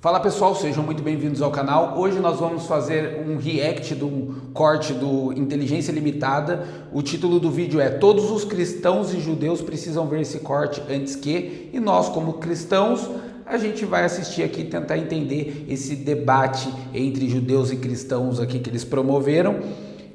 Fala pessoal, sejam muito bem-vindos ao canal. Hoje nós vamos fazer um react do corte do Inteligência Limitada. O título do vídeo é Todos os cristãos e judeus precisam ver esse corte antes que... E nós, como cristãos, a gente vai assistir aqui e tentar entender esse debate entre judeus e cristãos aqui que eles promoveram.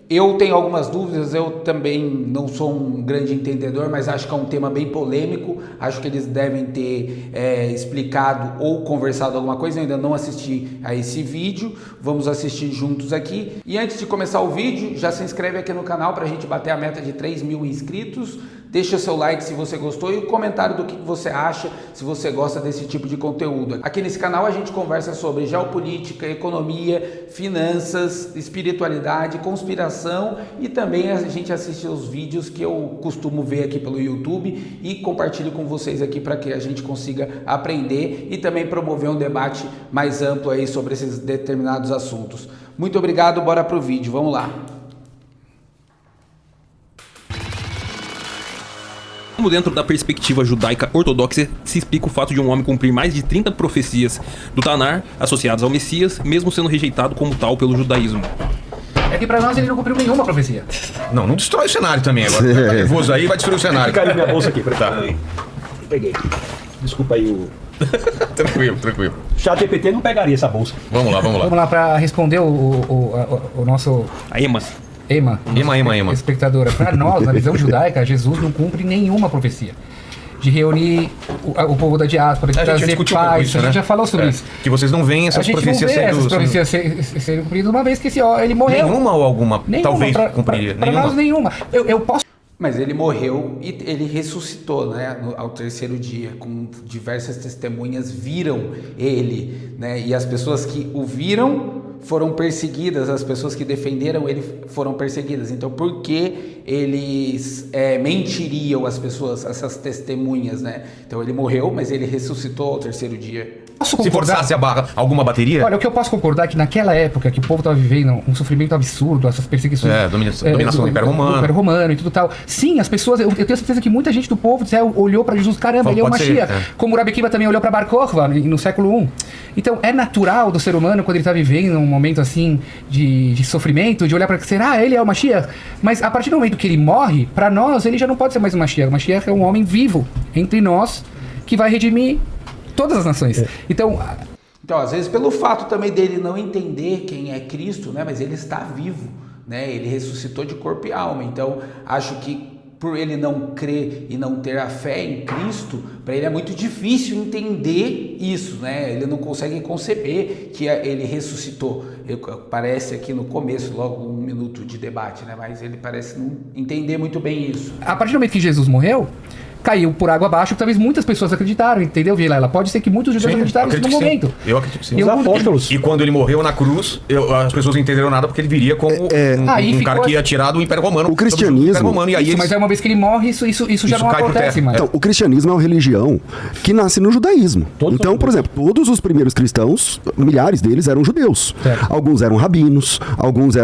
Eu tenho algumas dúvidas, eu também não sou um grande entendedor, mas acho que é um tema bem polêmico, acho que eles devem ter explicado ou conversado alguma coisa, eu ainda não assisti a esse vídeo, vamos assistir juntos aqui. E antes de começar o vídeo, já se inscreve aqui no canal para a gente bater a meta de 3.000 inscritos, deixa seu like se você gostou e o comentário do que você acha, se você gosta desse tipo de conteúdo. Aqui nesse canal a gente conversa sobre geopolítica, economia, finanças, espiritualidade, conspiração, e também a gente assiste os vídeos que eu costumo ver aqui pelo YouTube e compartilho com vocês aqui para que a gente consiga aprender e também promover um debate mais amplo aí sobre esses determinados assuntos. Muito obrigado, bora pro vídeo, vamos lá. Como dentro da perspectiva judaica ortodoxa se explica o fato de um homem cumprir mais de 30 profecias do Tanar associadas ao Messias, mesmo sendo rejeitado como tal pelo judaísmo? É que pra nós ele não cumpriu nenhuma profecia. Não destrói o cenário também agora. Tá nervoso aí, vai destruir o cenário. Fica aí minha bolsa aqui, Tá. Peguei. Desculpa aí o... Tranquilo. Chat GPT não pegaria essa bolsa. Vamos lá. Vamos lá pra responder o nosso A Ema. Ema. Espectadora. Pra nós, na visão judaica, Jesus não cumpre nenhuma profecia. De reunir o povo da diáspora, de trazer paz. Isso, a gente né? já falou sobre isso. Que vocês não veem essas profecias sendo... essas profecias serem cumpridas uma vez que ele morreu. Nenhuma ou alguma? Talvez cumpriria. Pra nós, nenhuma. Eu posso... Mas ele morreu e ele ressuscitou, né, ao terceiro dia, com diversas testemunhas viram ele, né, e as pessoas que o viram foram perseguidas, as pessoas que defenderam ele foram perseguidas. Então, por que eles mentiriam as pessoas, essas testemunhas, né? Então, ele morreu, mas ele ressuscitou ao terceiro dia. Se forçasse a barra, alguma bateria? Olha, o que eu posso concordar é que naquela época que o povo estava vivendo um sofrimento absurdo, essas perseguições... Dominação do Império Romano. Do Império Romano e tudo tal. Sim, as pessoas... Eu tenho certeza que muita gente do povo olhou para Jesus, caramba, ele é o Mashiach. Como o Rabi Akiva também olhou para Bar Kokhba no século I. Então, é natural do ser humano, quando ele está vivendo um momento assim de sofrimento, de olhar para será ele é o Mashiach? Mas a partir do momento que ele morre, para nós, ele já não pode ser mais o Mashiach. O Mashiach é um homem vivo entre nós que vai redimir todas as nações. Então, às vezes, pelo fato também dele não entender quem é Cristo, né? Mas ele está vivo, né? Ele ressuscitou de corpo e alma. Então, acho que por ele não crer e não ter a fé em Cristo, para ele é muito difícil entender isso, né? Ele não consegue conceber que ele ressuscitou. Parece aqui no começo, logo 1 minuto de debate, né? Mas ele parece não entender muito bem isso. A partir do momento que Jesus morreu, caiu por água abaixo, talvez muitas pessoas acreditaram, entendeu, Vilela? Pode ser que muitos judeus acreditaram no momento. Eu acredito que sim. Os apóstolos. E quando ele morreu na cruz, as pessoas não entenderam nada porque ele viria como um cara que ia tirar do Império Romano. O cristianismo... Mas é uma vez que ele morre, isso já não acontece mais. Então, o cristianismo é uma religião que nasce no judaísmo. Então, por exemplo, todos os primeiros cristãos, milhares deles eram judeus. Certo. Alguns eram rabinos, alguns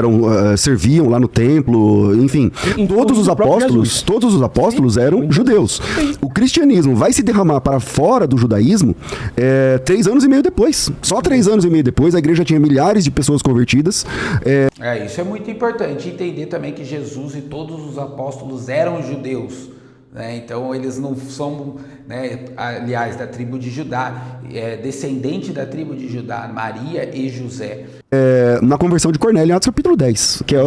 serviam lá no templo, enfim. Todos os apóstolos eram judeus. O cristianismo vai se derramar para fora do judaísmo 3 anos e meio depois. Só 3 anos e meio depois, a igreja tinha milhares de pessoas convertidas. Isso é muito importante, entender também que Jesus e todos os apóstolos eram judeus, né? Então eles não são, né, aliás, da tribo de Judá, descendente da tribo de Judá, Maria e José. Na conversão de Cornélio, em Atos capítulo 10, que é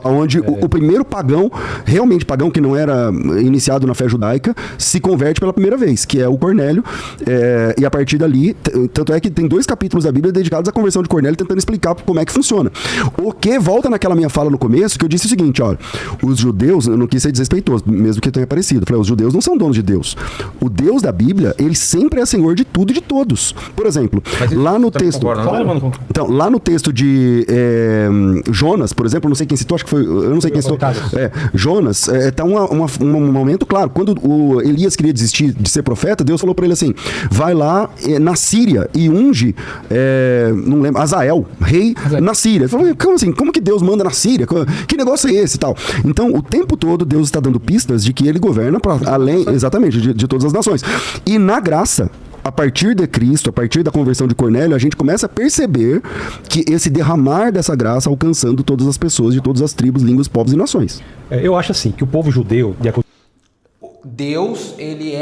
onde o primeiro pagão, realmente pagão que não era iniciado na fé judaica, se converte pela primeira vez, que é o Cornélio, e a partir dali, tanto é que tem 2 capítulos da Bíblia dedicados à conversão de Cornélio, tentando explicar como é que funciona. O que volta naquela minha fala no começo, que eu disse o seguinte, olha, os judeus, eu não quis ser desrespeitoso, mesmo que tenha parecido, eu falei, os judeus não são donos de Deus. O Deus da Bíblia, ele sempre é senhor de tudo e de todos. Por exemplo, lá no texto... Então, lá no texto de Jonas, por exemplo, eu não sei quem citou, acho que foi... Eu não sei quem citou. Jonas, tá um momento claro. Quando o Elias queria desistir de ser profeta, Deus falou para ele assim, vai lá na Síria e unge, não lembro, Azael, rei na Síria. Ele falou, como assim? Como que Deus manda na Síria? Que negócio é esse e tal? Então, o tempo todo, Deus está dando pistas de que ele governa para além, exatamente, de todas as nações. E na graça, a partir de Cristo, a partir da conversão de Cornélio, a gente começa a perceber que esse derramar dessa graça alcançando todas as pessoas de todas as tribos, línguas, povos e nações. Eu acho assim, que o povo judeu... Deus, ele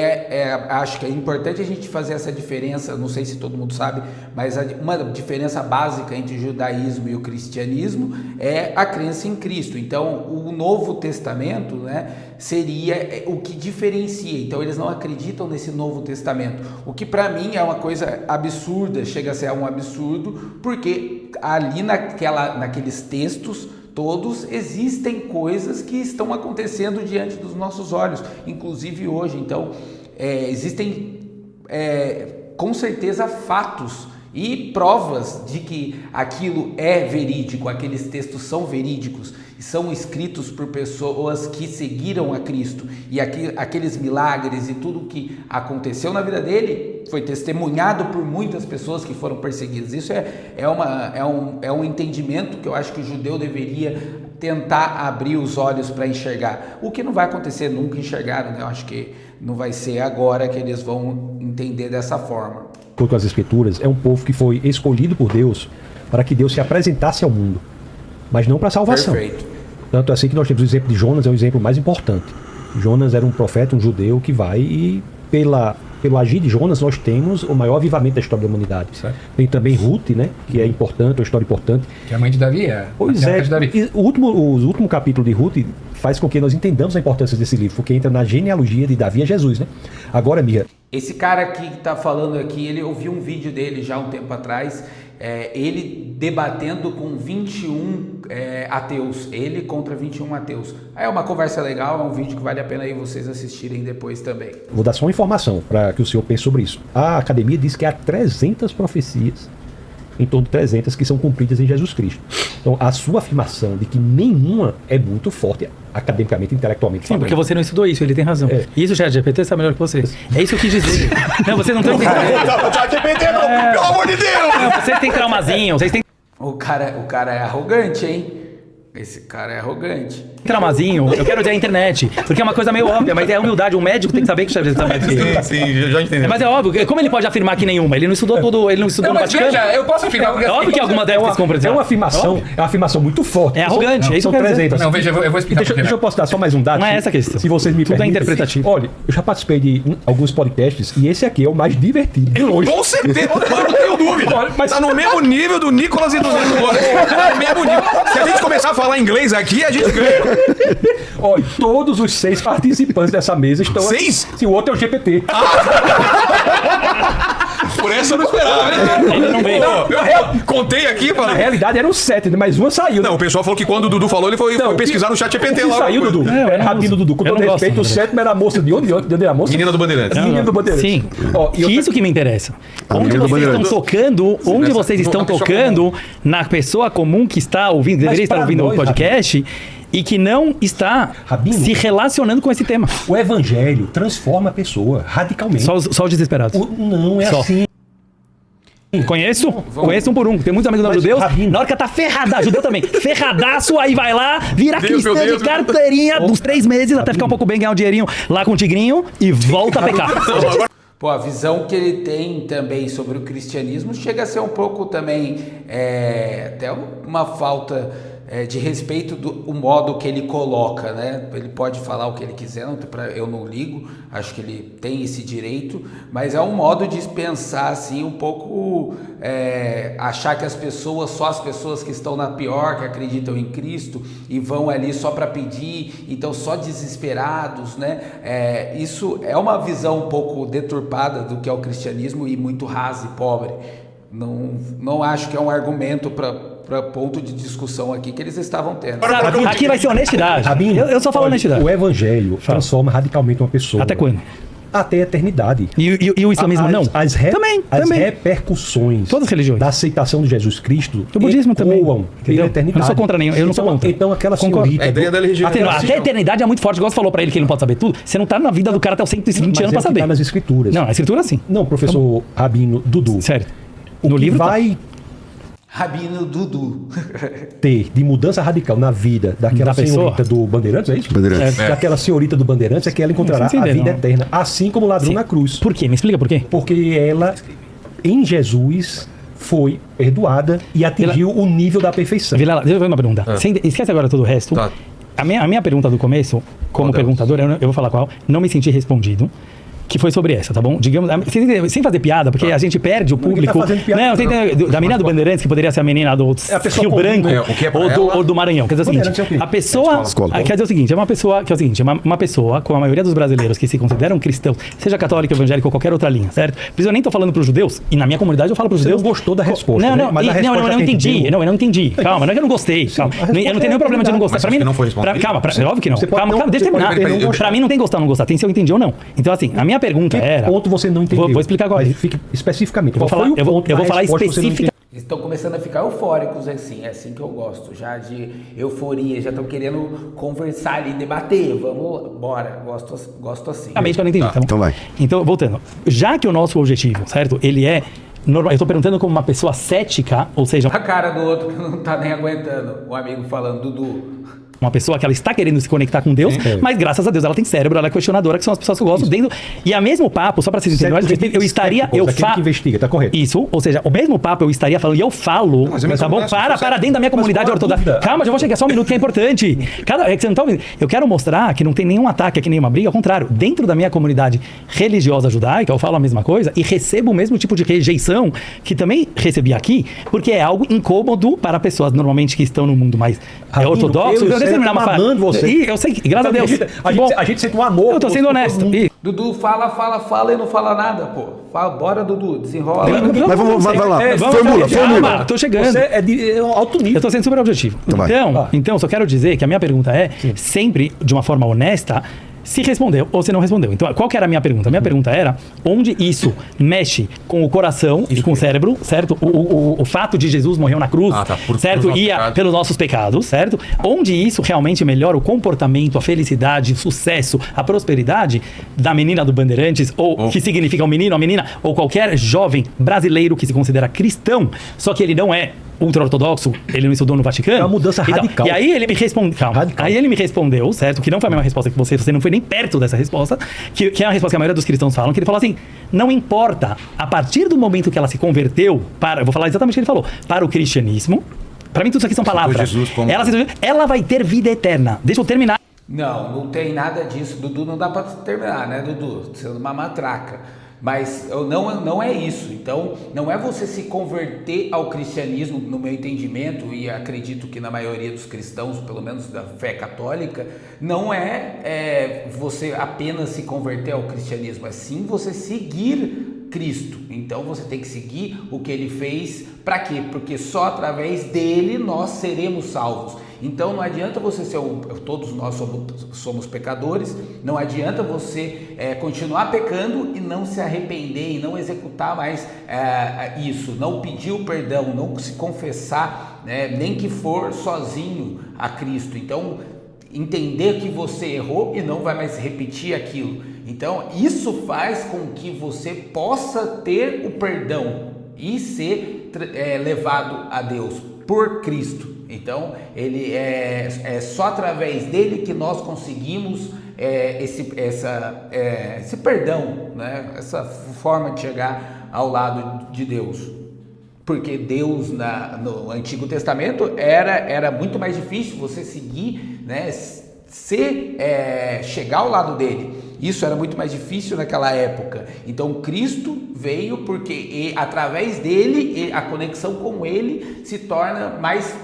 acho que é importante a gente fazer essa diferença, não sei se todo mundo sabe, mas uma diferença básica entre o judaísmo e o cristianismo é a crença em Cristo. Então, o Novo Testamento, né, seria o que diferencia. Então, eles não acreditam nesse Novo Testamento, o que para mim é uma coisa absurda, chega a ser um absurdo, porque ali naqueles textos todos existem coisas que estão acontecendo diante dos nossos olhos, inclusive hoje. Então, existem com certeza fatos e provas de que aquilo é verídico, aqueles textos são verídicos, são escritos por pessoas que seguiram a Cristo, e aqueles milagres e tudo que aconteceu na vida dele foi testemunhado por muitas pessoas que foram perseguidas. Isso é um entendimento que eu acho que o judeu deveria tentar abrir os olhos para enxergar, o que não vai acontecer, nunca enxergaram, né? Eu acho que não vai ser agora que eles vão entender dessa forma. Com as Escrituras, é um povo que foi escolhido por Deus para que Deus se apresentasse ao mundo, mas não para salvação. Perfeito. Tanto assim que nós temos o exemplo de Jonas, é o exemplo mais importante. Jonas era um profeta, um judeu que vai, e pelo agir de Jonas nós temos o maior avivamento da história da humanidade. Certo. Tem também Ruth, né, que é importante, uma história importante. Que é a mãe de Davi, Pois é, o último capítulo de Ruth faz com que nós entendamos a importância desse livro, porque entra na genealogia de Davi a Jesus, né? Agora, Mia... Esse cara que está falando aqui, eu vi um vídeo dele já um tempo atrás, ele debatendo com 21 ateus, ele contra 21 ateus. É uma conversa legal, é um vídeo que vale a pena aí vocês assistirem depois também. Vou dar só uma informação para que o senhor pense sobre isso. A academia diz que há 300 profecias, em torno de 300, que são cumpridas em Jesus Cristo. Então, a sua afirmação de que nenhuma é muito forte, academicamente, intelectualmente. Sim, porque você não estudou isso, ele tem razão. Isso o ChatGPT sabe melhor que você. É isso que eu quis dizer. Não, você não tem... ChatGPT não, pelo amor de Deus! Não, vocês têm traumazinho, vocês têm... O cara é arrogante, hein? Esse cara é arrogante. Traumazinho, eu quero dizer a internet, porque é uma coisa meio óbvia, mas é humildade. Um médico tem que saber que o ChatGPT sabe. Sim, já entendi. Mas é óbvio, como ele pode afirmar que nenhuma? Ele não estudou tudo, ele não estudou no Vaticano. Veja, eu posso afirmar. É óbvio que alguma deve se compreender. É uma afirmação muito forte. É arrogante, é isso são que eu quero 300. Não, veja, eu vou explicar. Deixa eu posso dar só mais um dado? Não é essa a questão. Se vocês me Tudo permitem. é interpretativo. Olha, eu já participei de alguns podcasts e esse aqui é o mais divertido. De longe. Com certeza, eu não tenho dúvida. Mas tá no mesmo nível do Nicolas e do Neto agora. Tá no mesmo nível. Se a gente começar a falar inglês aqui, a gente ganha. Olha, todos os 6 participantes dessa mesa estão... 6? Se o outro é o GPT. Por essa eu não esperava, né? Ele não veio. Eu contei aqui, Na falei... realidade eram 7, mas uma saiu. Não, o pessoal falou que quando o Dudu falou, ele foi pesquisar no ChatGPT lá. Saiu, Dudu. eu não Rabino Dudu. Com eu todo não gosto, respeito, o 7 era a moça de onde? De onde era a moça? Menina do Bandeirantes. Menina do Bandeirantes. Sim. Ó, e outra- Isso que me interessa. A Onde menina do vocês estão Bandeirantes. tocando, onde nessa- vocês estão na pessoa tocando na pessoa comum que está ouvindo, deveria estar para ouvindo o nós, podcast e que não está Rabino. se relacionando com esse tema. O evangelho transforma a pessoa radicalmente. Só os desesperados. Não é Só. assim. Conheço um por um. Tem muitos amigos Mas, judeus. Rabino- Na hora que ela tá ferrada, judeu também. Ferradaço, aí vai lá, vira Deus, cristã meu Deus, de carteirinha dos 3 meses, até ficar um pouco bem, ganhar um dinheirinho lá com o tigrinho e volta a pecar. Pô, a visão que ele tem também sobre o cristianismo chega a ser um pouco também até uma falta de respeito do modo que ele coloca, né? Ele pode falar o que ele quiser, eu não ligo, acho que ele tem esse direito, mas é um modo de pensar assim um pouco, achar que só as pessoas que estão na pior, que acreditam em Cristo e vão ali só para pedir, então só desesperados, né? Isso é uma visão um pouco deturpada do que é o cristianismo e muito rasa e pobre. Não acho que é um argumento para ponto de discussão aqui que eles estavam tendo. Sabe, aqui vai ser honestidade. Rabino, Eu só falo olha, honestidade. O evangelho transforma radicalmente uma pessoa. Até quando? Até a eternidade. E o islamismo não? Também. As Também. repercussões Todas as religiões. da aceitação de Jesus Cristo O budismo também. ecoam pela eternidade. Eu não sou contra nenhum. Eu não sou contra. Então aquela Concordo. senhorita... A ideia da religião. Até a eternidade é muito forte. Igual você falou pra ele que ele não pode saber tudo. Você não tá na vida do cara até os 120 anos pra saber. Tá nas escrituras. Não, a escritura sim. Não, professor Rabino Dudu. Sério. O No que livro tá. vai... Rabino Dudu. ter de mudança radical na vida daquela Da pessoa? senhorita do Bandeirantes, é isso? Bandeirantes. Daquela senhorita do Bandeirantes é que ela encontrará Sim, a vida não. eterna, assim como o ladrão Sim. na cruz. Por quê? Me explica por quê? Porque ela, em Jesus, foi perdoada e atingiu o nível da perfeição. Vilela, deixa eu fazer uma pergunta. Você esquece agora todo o resto. Tá. A minha pergunta do começo, como Qual delas? perguntador, eu vou falar qual, não me senti respondido. Que foi sobre essa, tá bom? Digamos, sem fazer piada, porque a gente perde o Ninguém tá público. fazendo piada, Não, da menina do Bandeirantes, que poderia ser a menina do É a pessoa Rio comum, Branco né? O que é pra ou, ela? ou do Maranhão. Quer dizer o Bandeirantes seguinte, é o quê? a pessoa. Escola. Quer dizer o seguinte, é uma pessoa que é o seguinte, uma pessoa, como a maioria dos brasileiros que se consideram cristãos, seja católico, evangélico ou qualquer outra linha, certo? Por isso eu nem tô falando pros judeus, e na minha comunidade eu falo pros Você judeus. não gostou da resposta, Não, né? não, Mas a não, resposta eu não que a gente entendi. deu- Não, eu não entendi. Calma, não é que eu não gostei. Calma. a resposta Eu não tenho nenhum é problema de não gostar. Mas Pra acho mim, que não foi respondido. calma, óbvio que não. Você pode Calma, não- deixa eu você pode terminar. não gostar. Pra mim não tem gostar ou não gostar, tem se eu entendi ou não. Então, assim, a minha pergunta Que era. ponto você não entendeu? Vou explicar agora. Mas fique especificamente. Vou Qual falar- foi o eu vou ponto da falar resposta que você não especifica- entendeu? Eles estão começando a ficar eufóricos assim, é assim que eu gosto, já de euforia, já estão querendo conversar ali, debater, vamos, bora, gosto assim. Exatamente que eu não entendi. Tá bom? Então vai. Então, voltando. Já que o nosso objetivo, certo? Ele é. Normal, eu tô perguntando como uma pessoa cética, ou seja, A cara do outro que não tá nem aguentando, o amigo falando, Dudu. uma pessoa que ela está querendo se conectar com Deus, mas graças a Deus ela tem cérebro, ela é questionadora, que são as pessoas que eu gosto dentro. E a mesmo papo, só para vocês entenderem, eu estaria. Eu Aquele que investiga, tá correto. Isso, ou seja, o mesmo papo eu estaria falando, e eu falo, mas eu tá bom? me converso, Para dentro da minha comunidade qual a ortodoxa. dúvida? Calma, já vou chegar, só um minuto que é importante. É que você não tá ouvindo. Eu quero mostrar que não tem nenhum ataque aqui, nenhuma briga, ao contrário. Dentro da minha comunidade religiosa judaica, eu falo a mesma coisa e recebo o mesmo tipo de rejeição que também recebi aqui, porque é algo incômodo para pessoas normalmente que estão no mundo mais Rabino, ortodoxo. eu Deixa eu terminar uma fase. amando você. Ih, eu sei, graças a Deus. Bom, A gente sente um amor. eu tô sendo por todo honesto. mundo. Ih, Dudu fala e não fala nada, pô. Bora, Dudu, desenrola. Mas vai lá. vamos, Formula. Calma, tô chegando. Você é de alto nível. Eu tô sendo super objetivo. Então vai. Então, só quero dizer que a minha pergunta é, sempre de uma forma honesta, se respondeu ou se não respondeu. Então, qual que era a minha pergunta? A minha pergunta era onde isso mexe com o coração e com o cérebro, certo? O fato de Jesus morreu na cruz, certo? nossos Ia pecados. pelos nossos pecados, certo? Onde isso realmente melhora o comportamento, a felicidade, o sucesso, a prosperidade da menina do Bandeirantes, ou que significa um menino, uma menina, ou qualquer jovem brasileiro que se considera cristão, só que ele não é ultra-ortodoxo, ele não estudou no Vaticano. É uma mudança radical. E aí ele me respondeu, calma, Radical. aí ele me respondeu, certo? Que não foi a mesma resposta que você não foi nem perto dessa resposta, que é uma resposta que a maioria dos cristãos falam, que ele falou assim, não importa, a partir do momento que ela se converteu para, eu vou falar exatamente o que ele falou, para o cristianismo, para mim tudo isso aqui são palavras, Jesus como- ela vai ter vida eterna. Deixa eu terminar. Não tem nada disso. Dudu, não dá pra terminar, né, Dudu? Sendo uma matraca. Mas não é isso. Então, não é você se converter ao cristianismo, no meu entendimento, e acredito que na maioria dos cristãos, pelo menos da fé católica, não é você apenas se converter ao cristianismo, é sim você seguir Cristo. Então você tem que seguir o que ele fez. Para quê? Porque só através dele nós seremos salvos. Então não adianta você ser todos nós somos pecadores, não adianta você continuar pecando e não se arrepender e não executar mais isso, não pedir o perdão, não se confessar, nem que for sozinho a Cristo. Então entender que você errou e não vai mais repetir aquilo. Então isso faz com que você possa ter o perdão e ser levado a Deus por Cristo. Então ele é só através dele que nós conseguimos esse perdão, né? Essa forma de chegar ao lado de Deus. Porque Deus no Antigo Testamento era muito mais difícil você seguir, né? Chegar ao lado dele. Isso era muito mais difícil naquela época. Então Cristo veio porque através dele, a conexão com ele se torna mais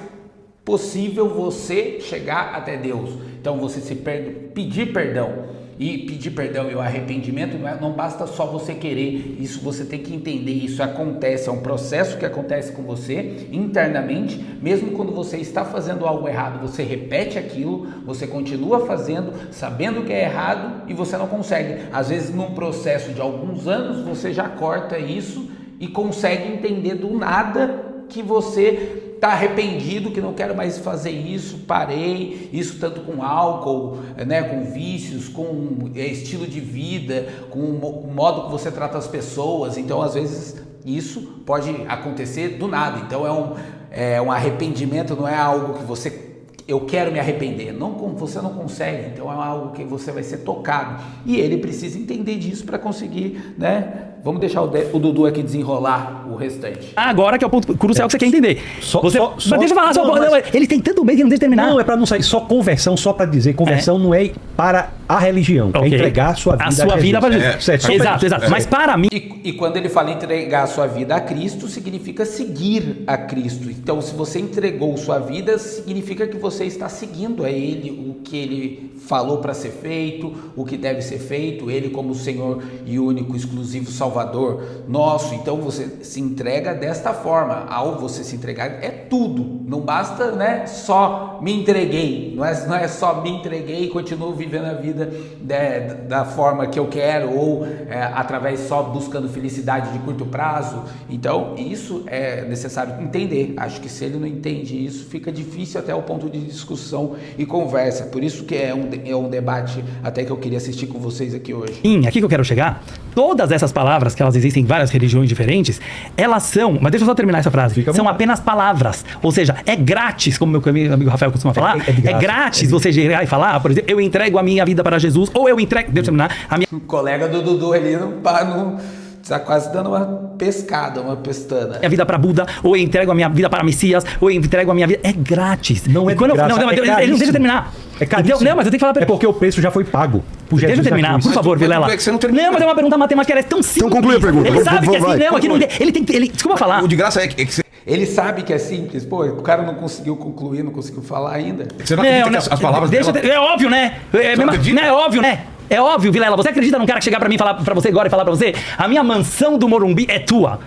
possível você chegar até Deus. Então você pedir perdão. E pedir perdão e o arrependimento não basta só você querer, isso você tem que entender, isso acontece, é um processo que acontece com você internamente, mesmo quando você está fazendo algo errado, você repete aquilo, você continua fazendo, sabendo que é errado e você não consegue. Às vezes num processo de alguns anos você já corta isso e consegue entender do nada que você está arrependido, que não quero mais fazer isso, parei, isso tanto com álcool, né, com vícios, com estilo de vida, com o modo que você trata as pessoas. Então às vezes Isso pode acontecer do nada. Então é um arrependimento, não é algo que eu quero me arrepender. Você não consegue, então é algo que você vai ser tocado. E ele precisa entender disso para conseguir, né? Vamos deixar o Dudu aqui desenrolar o restante. Agora que é o ponto crucial que você quer entender. Mas deixa eu falar, ele tem tanto medo que não deixa terminar. Não, é pra não sair. Só conversão, só pra dizer. Conversão não é para a religião. Okay. É entregar a sua vida a sua vida para Jesus. Certo. Exato. Mas para mim... E quando ele fala entregar a sua vida a Cristo, significa seguir a Cristo. Então, se você entregou sua vida, significa que você está seguindo a Ele, o que Ele falou para ser feito, o que deve ser feito, Ele como Senhor e único, exclusivo Salvador nosso. Então, você se entrega desta forma. Ao você se entregar, é tudo. Não basta, né, só me entreguei. Não é só me entreguei e continuo vivendo a vida da forma que eu quero, ou através só buscando felicidade de curto prazo. Então, isso é necessário entender. Acho que se ele não entende isso, fica difícil até o ponto de discussão e conversa. Por isso que é um debate até que eu queria assistir com vocês aqui hoje. Aqui que eu quero chegar, todas essas palavras, que elas existem em várias religiões diferentes, elas são, mas deixa eu só terminar essa frase, são apenas palavras. Ou seja, é grátis, como meu amigo Rafael costuma falar, é grátis você chegar e falar, por exemplo, eu entrego a minha vida para Jesus, ou eu entrego, deixa eu terminar, a minha... O colega do Dudu ali não está quase dando uma pescada, uma pestana. A vida para Buda, ou eu entrego a minha vida para Messias, ou eu entrego a minha vida. É grátis. Não é graça, ele não deixa terminar. É caríssimo. Então, não, mas eu tenho que falar pra ele. É porque o preço já foi pago. Deixa eu terminar, por favor, Vilela. Não, mas é uma pergunta matemática, ela é tão simples. Então conclui a pergunta. Ele sabe que é assim, não, aqui não. Ele desculpa falar. O de graça é que ele sabe que é simples. Pô, o cara não conseguiu concluir, não conseguiu falar ainda. Você não acredita que as palavras dela... É óbvio, né? É óbvio, né? É óbvio, Vilela. Você acredita num cara que chegar pra mim e falar pra você agora e falar pra você: a minha mansão do Morumbi é tua?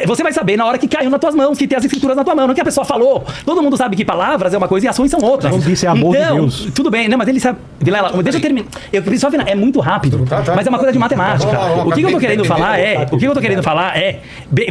Você vai saber na hora que caiu nas tuas mãos, que tem as escrituras na tua mão, não que a pessoa falou. Todo mundo sabe que palavras é uma coisa e ações são outras. Não disse amor de Deus. Tudo bem, não, mas ele sabe. Vilela, deixa eu terminar. Eu preciso só final. É muito rápido, mas é uma coisa de matemática. O que eu tô querendo falar é,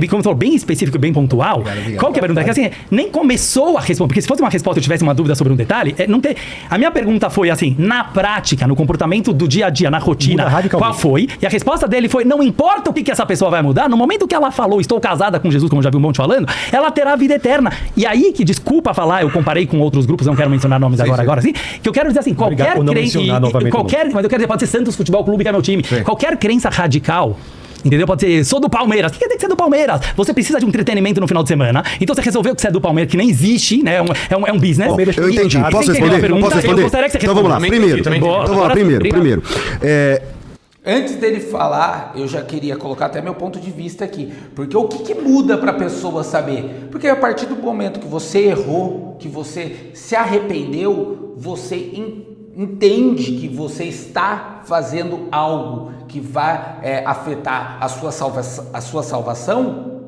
como eu tô bem específico, bem pontual. Qual que é a pergunta? É que assim, nem começou a resposta, porque se fosse uma resposta, eu tivesse uma dúvida sobre um detalhe, não tem. A minha pergunta foi assim, na prática, no comportamento do dia a dia, na rotina, qual foi? E a resposta dele foi: não importa o que essa pessoa vai mudar, no momento que ela falou, estou casada com Jesus, como já vi um monte falando, ela terá a vida eterna. E aí que, desculpa falar, eu comparei com outros grupos, não quero mencionar nomes agora assim, que eu quero dizer assim, qualquer crença, mas eu quero dizer, pode ser Santos Futebol Clube, que é meu time, qualquer crença radical, entendeu? Pode ser, sou do Palmeiras. O que tem que ser do Palmeiras? Você precisa de um entretenimento no final de semana. Então você resolveu que você é do Palmeiras, que nem existe, né? É um business. Eu entendi. Posso responder? Eu gostaria que você então vamos lá. Primeiro. Antes dele falar, eu já queria colocar até meu ponto de vista aqui. Porque o que muda para a pessoa saber? Porque a partir do momento que você errou, que você se arrependeu, você entende que você está fazendo algo que vai afetar a sua salvação.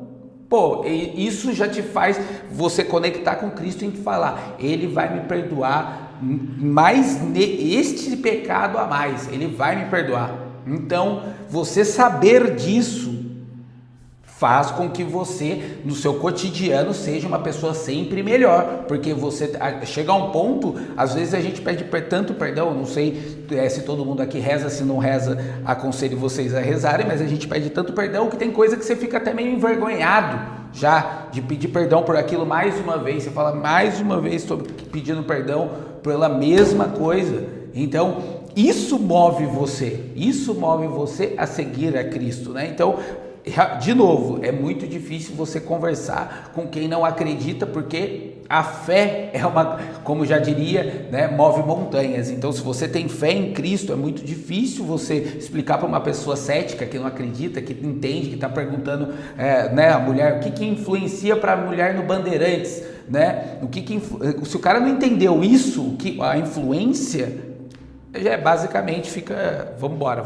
Pô, isso já te faz você conectar com Cristo em falar: Ele vai me perdoar mais este pecado a mais, Ele vai me perdoar. Então, você saber disso faz com que você, no seu cotidiano, seja uma pessoa sempre melhor, porque você chega a um ponto, às vezes a gente pede tanto perdão, não sei se todo mundo aqui reza, se não reza, aconselho vocês a rezarem, mas a gente pede tanto perdão que tem coisa que você fica até meio envergonhado já de pedir perdão por aquilo mais uma vez. Você fala: mais uma vez estou pedindo perdão pela mesma coisa. Então, isso move você a seguir a Cristo, né? Então, de novo, é muito difícil você conversar com quem não acredita, porque a fé é como já diria, né, move montanhas. Então, se você tem fé em Cristo, é muito difícil você explicar para uma pessoa cética que não acredita, que entende, que está perguntando, né, a mulher, o que influencia para a mulher no Bandeirantes, né? Se o cara não entendeu isso, a influência, basicamente fica, vambora,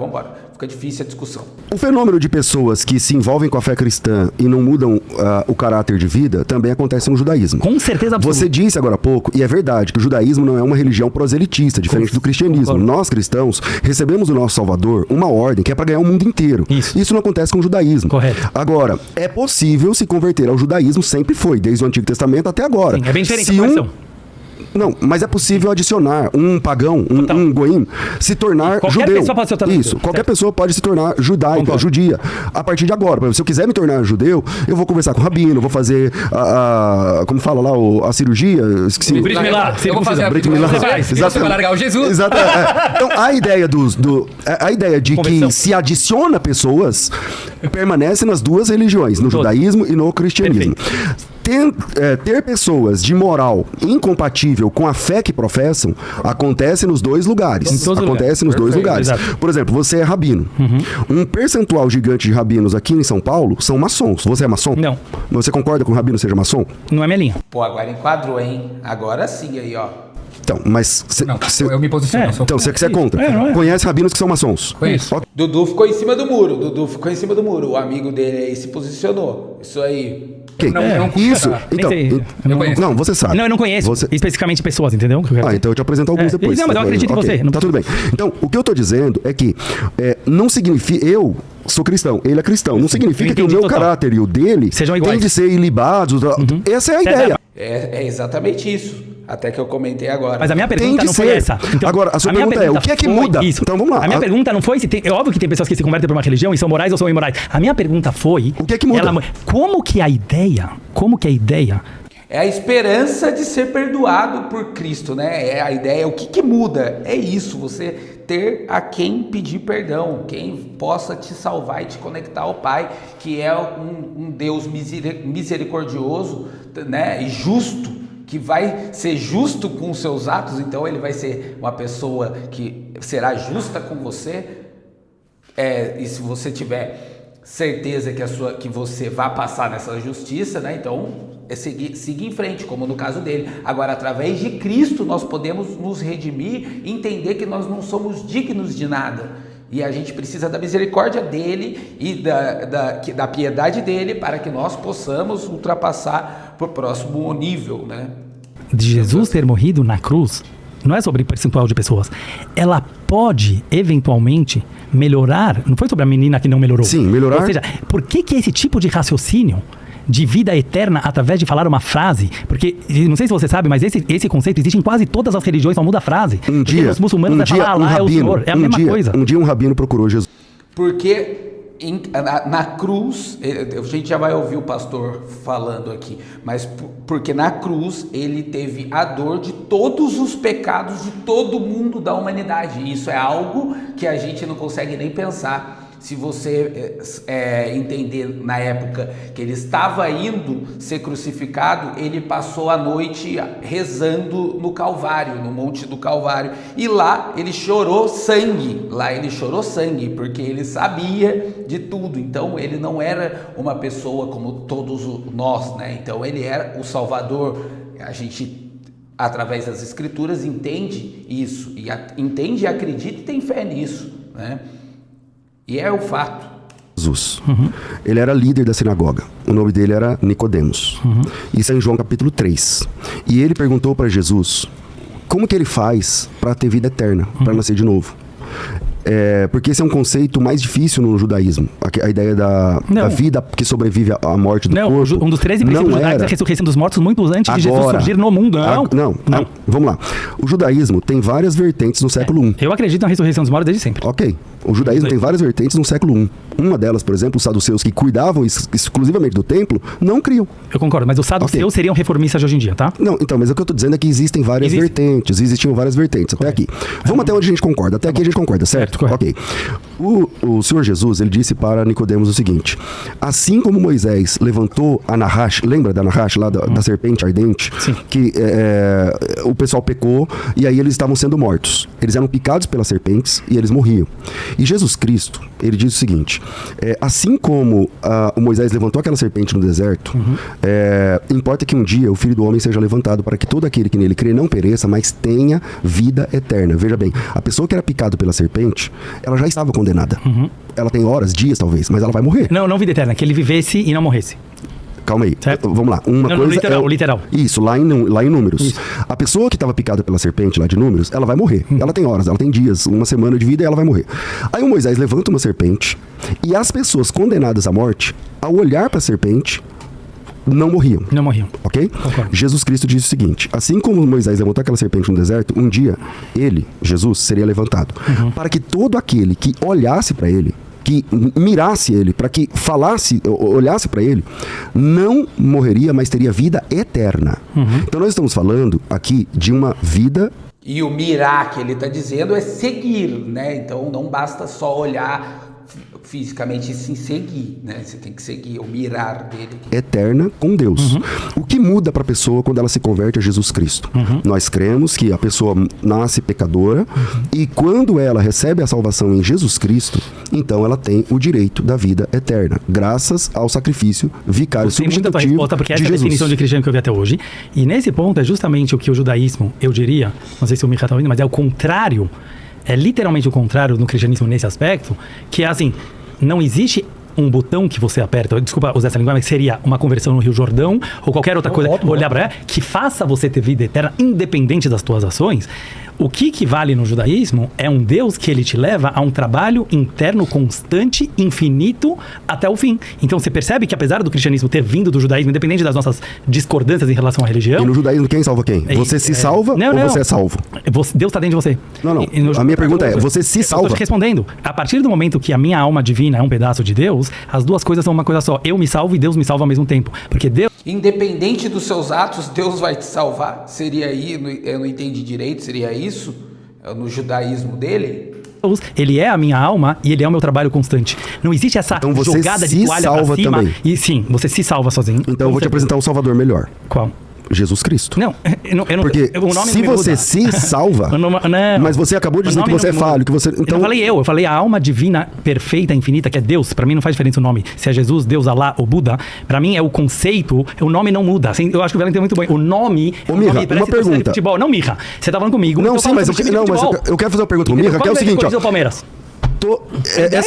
fica difícil a discussão. O fenômeno de pessoas que se envolvem com a fé cristã e não mudam o caráter de vida também acontece no judaísmo. Com certeza absoluta. Você disse agora há pouco, e é verdade, que o judaísmo não é uma religião proselitista, diferente do cristianismo. Nós, cristãos, recebemos do nosso Salvador uma ordem que é para ganhar o mundo inteiro. Isso não acontece com o judaísmo. Correto. Agora, é possível se converter ao judaísmo, sempre foi, desde o Antigo Testamento até agora. Sim, é bem diferente a conversão. Não, mas é possível adicionar um pagão, um goim, se tornar Qualquer judeu. pessoa pode se tornar Isso, judeu, qualquer certo. pessoa pode se tornar judaica, Concordo. judia, a partir de agora. Por exemplo, se eu quiser me tornar judeu, eu vou conversar com o rabino, vou fazer como fala lá, a cirurgia, esqueci. Brit Milá. Eu vou fazer a Brit Milá. Você vai largar o Jesus? Exato. Então, a ideia a ideia de Conversão. que se adiciona pessoas permanece nas duas religiões, no judaísmo e no cristianismo. Ter pessoas de moral incompatível com a fé que professam acontece nos dois lugares. Em todos os Acontece nos dois lugares. Exato. Por exemplo, você é rabino. Um percentual gigante de rabinos aqui em São Paulo são maçons. Você é maçom? Não. Você concorda com o rabino seja maçom? Não é minha linha. Pô, agora enquadrou, hein? Agora sim aí, ó. Então, mas... Não, eu me posiciono. eu sou- Então, você é contra. Não é. Conhece rabinos que são maçons? Conheço. Ok. Dudu ficou em cima do muro. O amigo dele aí se posicionou. Isso aí. Não curto Isso. essa- Então, Nem sei. Eu conheço. não, você sabe. Não, eu não conheço Você- especificamente pessoas, entendeu? O que eu quero dizer? Então eu te apresento alguns depois. Não, mas eu acredito em Ok, você. Não Tá tudo bem. Então, o que eu tô dizendo é que não significa... Eu sou cristão, ele é cristão. Não significa que o entendi meu total. caráter e o dele Sejam tem iguais. de ser ilibados. Essa é a ideia. É exatamente isso. Até que eu comentei agora. Mas a minha Tem pergunta de não foi ser. essa. Agora, a sua minha pergunta é, o que é que foi muda? Isso. Então, vamos lá. A minha pergunta não foi se tem... É óbvio que tem pessoas que se convertem por uma religião e são morais ou são imorais. A minha pergunta foi... O que é que muda? Como que a ideia... É a esperança de ser perdoado por Cristo, né? É a ideia. O que muda? É isso, você ter a quem pedir perdão, quem possa te salvar e te conectar ao Pai, que é um Deus misericordioso, né? E justo, que vai ser justo com os seus atos, então ele vai ser uma pessoa que será justa com você. E se você tiver certeza que você vai passar nessa justiça, né? Então é seguir em frente, como no caso dele. Agora, através de Cristo, nós podemos nos redimir e entender que nós não somos dignos de nada. E a gente precisa da misericórdia dele e da piedade dele para que nós possamos ultrapassar para o próximo nível, né? De Jesus ter morrido na cruz, não é sobre percentual de pessoas. Ela pode, eventualmente, melhorar. Não foi sobre a menina que não melhorou. Sim, melhorar. Ou seja, por que esse tipo de raciocínio de vida eterna através de falar uma frase? Porque, não sei se você sabe, mas esse conceito existe em quase todas as religiões, só muda a frase. Um Porque dia, os muçulmanos vai falar, Allah é o Senhor. É a mesma coisa. Um dia um rabino procurou Jesus. Porque na cruz, a gente já vai ouvir o pastor falando aqui, mas porque na cruz ele teve a dor de todos os pecados de todo mundo da humanidade. Isso é algo que a gente não consegue nem pensar. Se você entender na época que ele estava indo ser crucificado, ele passou a noite rezando no Calvário, no Monte do Calvário. E lá ele chorou sangue, porque ele sabia de tudo. Então ele não era uma pessoa como todos nós, né? Então ele era o Salvador. A gente, através das Escrituras, entende isso, entende e acredita e tem fé nisso, né? E é o fato. Jesus. Ele era líder da sinagoga. O nome dele era Nicodemos. Isso é em João capítulo 3. E ele perguntou para Jesus como que ele faz para ter vida eterna, para nascer de novo. Porque esse é um conceito mais difícil no judaísmo. A ideia da vida que sobrevive à morte do corpo. Um dos 13 princípios judaicos é a ressurreição dos mortos muito antes de Jesus surgir no mundo. Não. Vamos lá. O judaísmo tem várias vertentes no século I. Eu acredito na ressurreição dos mortos desde sempre. Ok. O judaísmo tem várias vertentes no século I. Uma delas, por exemplo, os saduceus que cuidavam exclusivamente do templo, não criam. Eu concordo, mas os saduceus seriam reformistas de hoje em dia, tá? Não, então, mas o que eu tô dizendo é que existiam várias vertentes até aqui. Vamos até onde a gente concorda. Até aqui a gente concorda, certo? Ok. O Senhor Jesus, ele disse para Nicodemos o seguinte: assim como Moisés levantou a Nahash, lembra da Nahash lá da serpente ardente? Sim. Que o pessoal pecou e aí eles estavam sendo mortos. Eles eram picados pelas serpentes e eles morriam. E Jesus Cristo, ele diz o seguinte: assim como o Moisés levantou aquela serpente no deserto, importa que um dia o Filho do Homem seja levantado para que todo aquele que nele crê não pereça, mas tenha vida eterna. Veja bem, a pessoa que era picada pela serpente, ela já estava condenada. Ela tem horas, dias talvez, mas ela vai morrer. Não vida eterna, que ele vivesse e não morresse. Calma aí, certo? Vamos lá. Literal. Isso, lá em Números. Isso. A pessoa que estava picada pela serpente lá de Números, ela vai morrer. Ela tem horas, ela tem dias, uma semana de vida e ela vai morrer. Aí o Moisés levanta uma serpente e as pessoas condenadas à morte, ao olhar para a serpente, não morriam. Não morriam. Ok? Concordo. Jesus Cristo diz o seguinte: assim como Moisés levantou aquela serpente no deserto, um dia ele, Jesus, seria levantado. Para que todo aquele que olhasse para ele, que mirasse ele, para que falasse, olhasse para ele, não morreria, mas teria vida eterna. Então nós estamos falando aqui de uma vida. E o mirar que ele está dizendo é seguir, né? Então não basta só olhar fisicamente e sim seguir, né? Você tem que seguir o mirar dele. Eterna com Deus. O que muda para a pessoa quando ela se converte a Jesus Cristo? Nós cremos que a pessoa nasce pecadora e quando ela recebe a salvação em Jesus Cristo, então ela tem o direito da vida eterna, graças ao sacrifício vicário substitutivo porque essa de é a Jesus. definição de cristiano que eu vi até hoje. E nesse ponto é justamente o que o judaísmo, eu diria, não sei se o Micha está ouvindo, mas é o contrário. É literalmente o contrário no cristianismo nesse aspecto, que é assim, não existe um botão que você aperta, desculpa usar essa linguagem, mas seria uma conversão no Rio Jordão ou qualquer outra coisa, olhar para ela, que faça você ter vida eterna, independente das tuas ações. O que vale no judaísmo é um Deus que ele te leva a um trabalho interno constante, infinito, até o fim. Então você percebe que apesar do cristianismo ter vindo do judaísmo, independente das nossas discordâncias em relação à religião... E no judaísmo quem salva quem? Você se salva ou você é salvo? Deus está dentro de você. Não. A minha pergunta é, você se salva? Eu estou te respondendo. A partir do momento que a minha alma divina é um pedaço de Deus, as duas coisas são uma coisa só. Eu me salvo e Deus me salva ao mesmo tempo. Porque Deus... Independente dos seus atos, Deus vai te salvar? Seria aí, eu não entendi direito, seria isso? No judaísmo dele? Ele é a minha alma e ele é o meu trabalho constante. Não existe essa então jogada de toalha pra cima. Também. E sim, você se salva sozinho. Então eu vou te apresentar um salvador melhor. Qual? Jesus Cristo. Não, eu não. Porque o nome se você se salva, mas você acabou de dizer que você é falho, que você. Então... Eu falei a alma divina, perfeita, infinita, que é Deus. Pra mim não faz diferença o nome. Se é Jesus, Deus, Alá ou Buda, pra mim é o conceito, o nome não muda. Assim, eu acho que o Velen tem muito bem. O nome. Ô, Mirra, uma pergunta. De futebol. Não, Mirra, você tá falando comigo. Não, sim, mas eu quero fazer uma pergunta pro Mirra, que é o seguinte, ó. Palmeiras.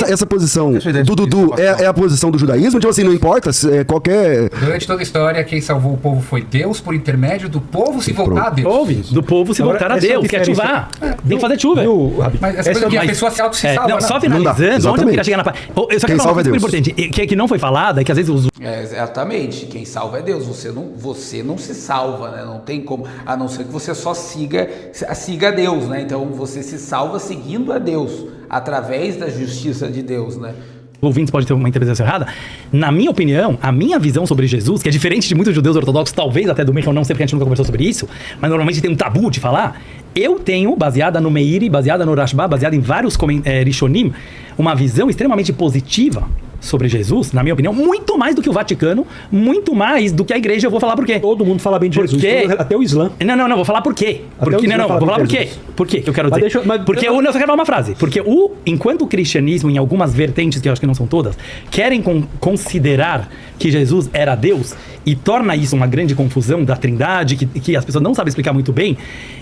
Essa posição do Dudu é a posição do judaísmo? Tipo assim, não importa qualquer... Durante toda a história, quem salvou o povo foi Deus, por intermédio do povo se voltar a Deus. Do povo se voltar a Deus, quer chuvar. Tem que fazer chuva. Mas essa coisa que a pessoa se auto-se-salva. Não, só finalizando, onde eu queria chegar na parte... Só que quem salva é Deus. Importante, que não foi falada, é que às vezes os... Exatamente, quem salva é Deus, você não se salva, né? Não tem como, a não ser que você só siga a Deus, né? Então você se salva seguindo a Deus, através da justiça de Deus, né? Ouvintes podem ter uma interpretação errada. Na minha opinião, a minha visão sobre Jesus, que é diferente de muitos judeus ortodoxos, talvez até do Micha, eu não sei porque a gente nunca conversou sobre isso, mas normalmente tem um tabu de falar, eu tenho, baseada no Meiri, baseada no Rashba, baseada em vários Rishonim, uma visão extremamente positiva sobre Jesus, na minha opinião, muito mais do que o Vaticano, muito mais do que a igreja. Eu vou falar por quê. Todo mundo fala bem de Jesus, até o Islã. Não, vou falar por quê. Porque, vou falar por quê. Por quê que eu quero dizer? Porque eu só quero falar uma frase. Porque enquanto o cristianismo, em algumas vertentes, que eu acho que não são todas, querem considerar que Jesus era Deus e torna isso uma grande confusão da trindade, que as pessoas não sabem explicar muito bem,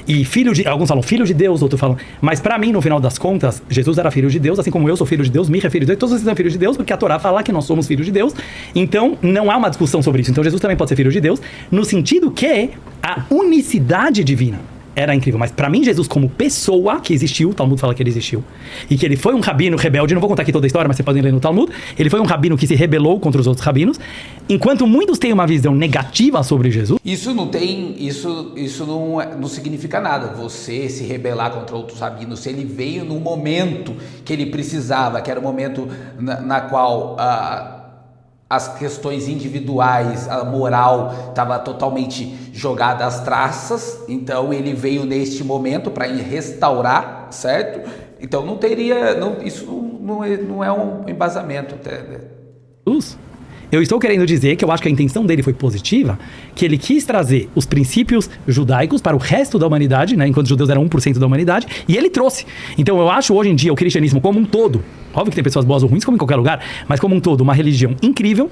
e alguns falam filho de Deus, outros falam, mas pra mim, no final das contas, Jesus era filho de Deus, assim como eu sou filho de Deus, Micha é filho de Deus, todos vocês são filhos de Deus, porque a Torá fala que nós somos filhos de Deus, então não há uma discussão sobre isso. Então Jesus também pode ser filho de Deus, no sentido que a unicidade divina era incrível, mas pra mim Jesus como pessoa que existiu, o Talmud fala que ele existiu, e que ele foi um rabino rebelde, não vou contar aqui toda a história, mas vocês podem ler no Talmud, ele foi um rabino que se rebelou contra os outros rabinos, enquanto muitos têm uma visão negativa sobre Jesus. Isso não significa nada, você se rebelar contra outros rabinos, se ele veio no momento que ele precisava, que era o momento na qual as questões individuais, a moral estava totalmente jogada às traças, então ele veio neste momento para restaurar, certo? Então isso não é um embasamento. Eu estou querendo dizer que eu acho que a intenção dele foi positiva, que ele quis trazer os princípios judaicos para o resto da humanidade, né, enquanto os judeus eram 1% da humanidade, e ele trouxe. Então eu acho hoje em dia o cristianismo como um todo, óbvio que tem pessoas boas ou ruins como em qualquer lugar, mas como um todo, uma religião incrível.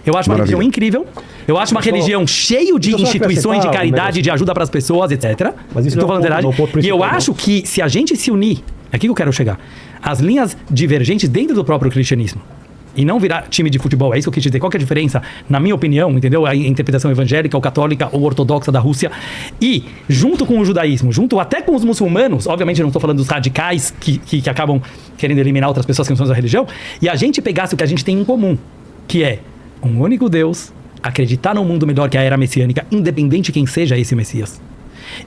Eu acho uma religião incrível. Eu acho uma religião cheia de instituições de caridade, de ajuda para as pessoas, etc. Mas isso estou falando verdade. E eu acho que se a gente se unir, é aqui que eu quero chegar, as linhas divergentes dentro do próprio cristianismo, e não virar time de futebol, é isso que eu quis dizer. Qual que é a diferença, na minha opinião, entendeu? A interpretação evangélica, ou católica, ou ortodoxa da Rússia. E, junto com o judaísmo, junto até com os muçulmanos, obviamente eu não estou falando dos radicais que acabam querendo eliminar outras pessoas que não são da religião, e a gente pegasse o que a gente tem em comum, que é um único Deus, acreditar num mundo melhor que a era messiânica, independente de quem seja esse Messias,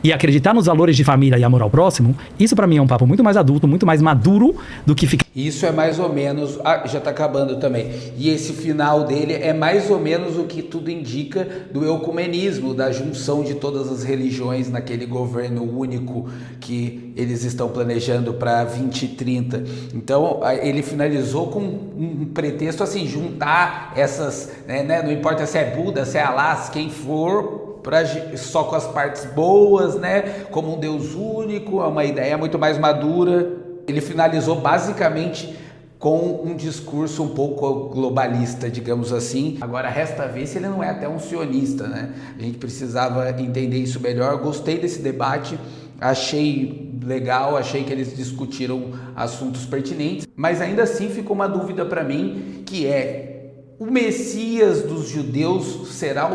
e acreditar nos valores de família e amor ao próximo, isso pra mim é um papo muito mais adulto, muito mais maduro do que ficar... Isso é mais ou menos... já tá acabando também. E esse final dele é mais ou menos o que tudo indica do ecumenismo, da junção de todas as religiões naquele governo único que eles estão planejando para 2030. Então, ele finalizou com um pretexto assim, juntar essas... né, não importa se é Buda, se é Alá, quem for... só com as partes boas, né? Como um Deus único, é uma ideia muito mais madura. Ele finalizou basicamente com um discurso um pouco globalista, digamos assim. Agora resta ver se ele não é até um sionista, né? A gente precisava entender isso melhor. Gostei desse debate, achei legal, achei que eles discutiram assuntos pertinentes, mas ainda assim ficou uma dúvida para mim, que é: o Messias dos judeus será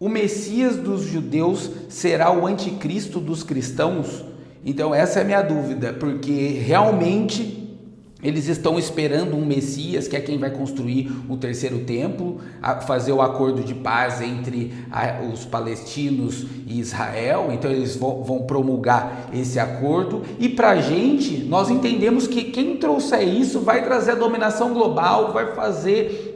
o Messias dos judeus será o anticristo dos cristãos? Então essa é a minha dúvida, porque realmente eles estão esperando um Messias, que é quem vai construir o terceiro templo, fazer o acordo de paz entre os palestinos e Israel. Então eles vão promulgar esse acordo, e pra gente, nós entendemos que quem trouxer isso vai trazer a dominação global, vai fazer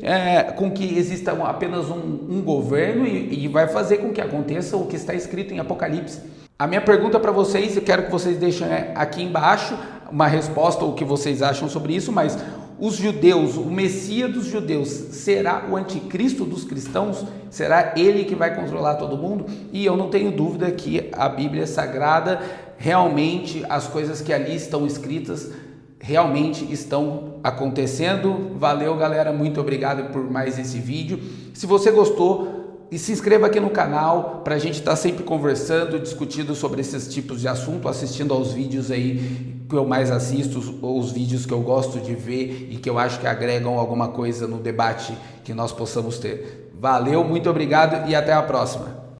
com que exista apenas um governo e vai fazer com que aconteça o que está escrito em Apocalipse. A minha pergunta para vocês, eu quero que vocês deixem aqui embaixo uma resposta ou o que vocês acham sobre isso, mas os judeus, o Messias dos judeus, será o anticristo dos cristãos? Será ele que vai controlar todo mundo? E eu não tenho dúvida que a Bíblia Sagrada, realmente, as coisas que ali estão escritas, realmente estão acontecendo. Valeu, galera, muito obrigado por mais esse vídeo. Se você gostou, e se inscreva aqui no canal para a gente estar sempre conversando, discutindo sobre esses tipos de assunto, assistindo aos vídeos aí que eu mais assisto, os vídeos que eu gosto de ver e que eu acho que agregam alguma coisa no debate que nós possamos ter. Valeu, muito obrigado e até a próxima.